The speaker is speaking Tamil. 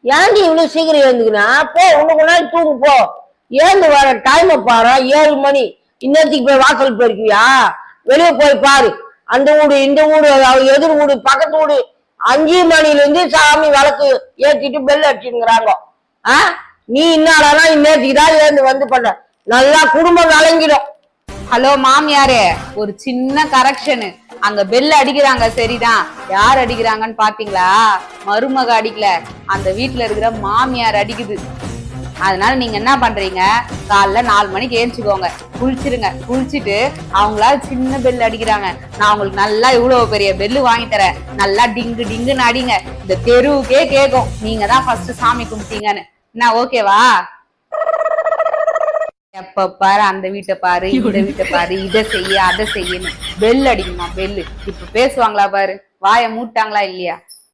ஏன்டி இவ்வளவு சீக்கிரம் எழுந்துக்கினா? போ, உனக்கு நாள் தூங்கு போ. ஏந்து வர டைம் பாரு, 7 மணி. இன்னத்துக்கு போய் வாசல் போயிருக்கியா? வெளியே போய் பாரு. அந்த வீடு இந்த வீடு எதிர் வீடு பக்கத்து வீடு 5 மணில இருந்து சாமி விளக்கு ஏற்றிட்டு பெல் அடிச்சுங்கிறாங்க. நீ இன்னாலா இன்னத்துக்கு தான் ஏந்து வந்து பண்ண. நல்லா குடும்பம் விளங்கிடும். ஹலோ மாமியாரே, ஒரு சின்ன கரெக்ஷனு. அங்க பெல் அடிக்கிறாங்க சரிதான், யார் அடிக்கிறாங்கன்னு பாத்தீங்களா? மருமக அடிக்கல, அந்த வீட்டுல இருக்கிற மாமியார் அடிக்குது. அதனால நீங்க என்ன பண்றீங்க, காலைல 4 மணிக்கு ஏஞ்சுக்கோங்க, குளிச்சிருங்க. குளிச்சுட்டு அவங்களா சின்ன பெல் அடிக்கிறாங்க, நான் உங்களுக்கு நல்லா இவ்வளவு பெரிய பெல்லு வாங்கி தரேன், நல்லா டிங்கு டிங்குன்னு அடிங்க, இந்த தெருவுக்கே கேட்கும் நீங்க தான் ஃபர்ஸ்ட் சாமி கும்பிட்டீங்கன்னு. என்ன ஓகேவா? எப்ப பாரு அந்த வீட்டை பாரு இந்த வீட்டை பாரு, இதை செய்ய அதை செய்யணும், பெல் அடிக்குமா பெல்லு. இப்ப பேசுவாங்களா பாரு, வாயை மூட்டாங்களா இல்லையா?